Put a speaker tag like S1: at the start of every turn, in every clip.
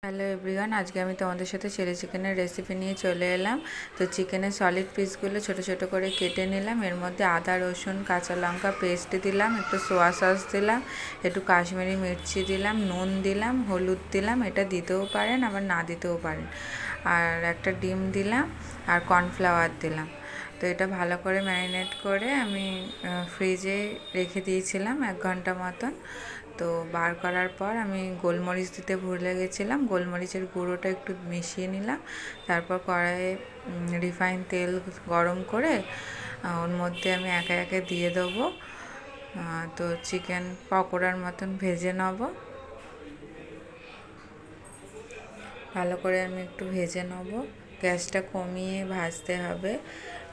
S1: Hello everyone, আজকে আমি তোমাদের সাথে চিলি চিকেনের রেসিপি নিয়ে চলে এলাম। তো চিকেনের সলিড পিসগুলো ছোট ছোট করে কেটে নিলাম। এর মধ্যে আদা রসুন কাঁচা লঙ্কা পেস্ট দিলাম, একটু সোয়া সস দিলাম, একটু কাশ্মীরি মির্চি দিলাম, নুন দিলাম, হলুদ দিলাম, এটা দিতেও পারেন আবার না দিতেও পারেন, আর একটা ডিম দিলাম আর কর্নফ্লাওয়ার দিলাম। তো এটা ভালো করে ম্যারিনেট করে আমি ফ্রিজে রেখে দিয়েছিলাম 1 ঘন্টা মতন। তো বার করার পর আমি গোলমরিচ দিতে ভুলে গেছিলাম, গোলমরিচের গুঁড়োটা একটু মিশিয়ে নিলাম। তারপর কড়াইয়ে রিফাইন তেল গরম করে ওর মধ্যে আমি একে একে দিয়ে দেবো। তো চিকেন পকোড়ার মতন ভেজে নেব। ভালো করে আমি একটু ভেজে নেব। গ্যাসটা কমিয়ে ভাজতে হবে,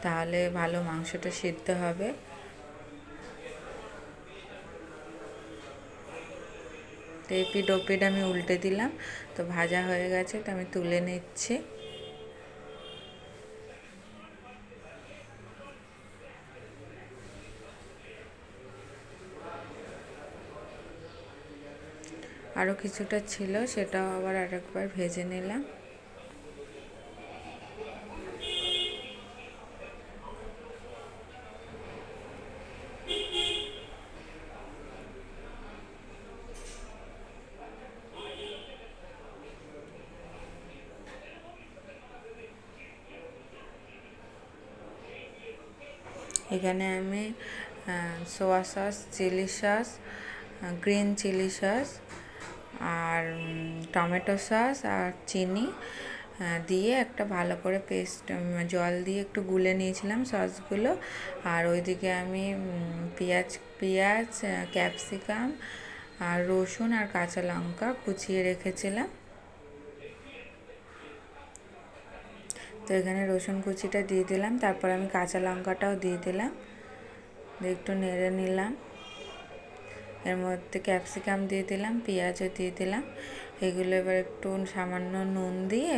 S1: তাহলে ভালো মাংসটা সিদ্ধ হবে। তো এপিড ওপিড আমি উল্টে দিলাম। তো ভাজা হয়ে গেছে, তো আমি তুলে নিচ্ছি। আরও কিছুটা ছিল, সেটাও আবার আরেকবার ভেজে নিলাম। এখানে আমি soya sauce, chilli sauce, green chilli sauce আর টমেটো সস আর চিনি দিয়ে একটা ভালো করে পেস্ট জল দিয়ে একটু গুলে নিয়েছিলাম সসগুলো। আর ওইদিকে আমি পেঁয়াজ ক্যাপসিকাম আর রসুন আর কাঁচা লঙ্কা কুচিয়ে রেখেছিলাম। তো এখানে রসুন কুচিটা দিয়ে দিলাম, তারপর আমি কাঁচা লঙ্কাটাও দিয়ে দিলাম, একটু নেড়ে নিলাম। এর মধ্যে ক্যাপসিকাম দিয়ে দিলাম, পেঁয়াজও দিয়ে দিলাম। এগুলো এবার একটু সামান্য নুন দিয়ে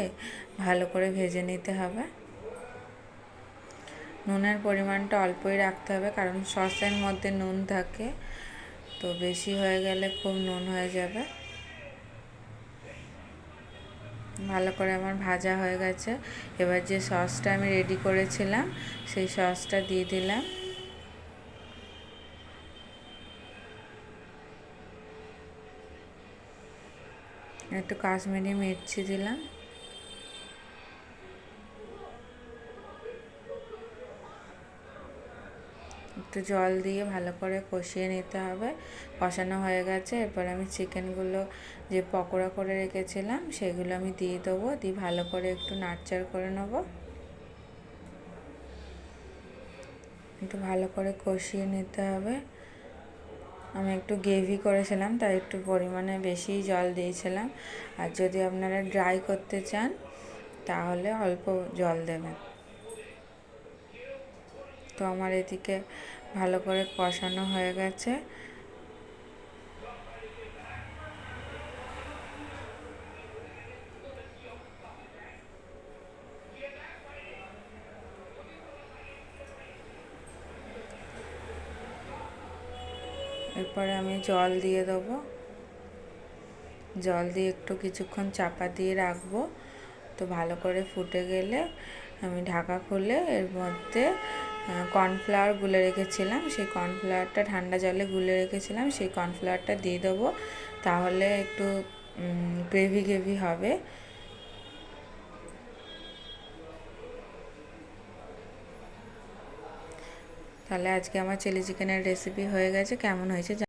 S1: ভালো করে ভেজে নিতে হবে। নুনের পরিমাণটা অল্পই রাখতে হবে, কারণ সসের মধ্যে নুন থাকে, তো বেশি হয়ে গেলে খুব নুন হয়ে যাবে। ভালো করে আমার ভাজা হয়ে গেছে। এবার যে সসটা আমি রেডি করেছিলাম সেই সসটা দিয়ে দিলাম। একটু কাশ্মীরি মির্চি দিলাম। একটু জল দিয়ে ভালো করে কষিয়ে নিতে হবে। কষানো হয়ে গেছে, এরপর আমি চিকেনগুলো যে পকোড়া করে রেখেছিলাম সেগুলো আমি দিয়ে দেবো, দিয়ে ভালো করে একটু নাড়চাড় করে নেব। একটু ভালো করে কষিয়ে নিতে হবে। আমি একটু গ্রেভি করেছিলাম, তাই একটু পরিমাণে বেশি জল দিয়েছিলাম। আর যদি আপনারা ড্রাই করতে চান তাহলে অল্প জল দেবেন। তো আমার এদিকে ভালো করে কষানো হয়ে গেছে। এরপরে আমি জল দিয়ে দেবো। জল দিয়ে একটু কিছুক্ষণ চাপা দিয়ে রাখবো। তো ভালো করে ফুটে গেলে আমি ঢাকা খুলে এর মধ্যে কর্নফ্লাওয়ার গুলে রেখেছিলাম, সেই কর্নফ্লাওয়ারটা ঠান্ডা জলে গুলে রেখেছিলাম, সেই কর্নফ্লাওয়ারটা দিয়ে দেবো। তাহলে একটু গ্রেভি গ্রেভি হবে। তাহলে আজকে আমার চিলি চিকেনের রেসিপি হয়ে গেছে। কেমন হয়েছে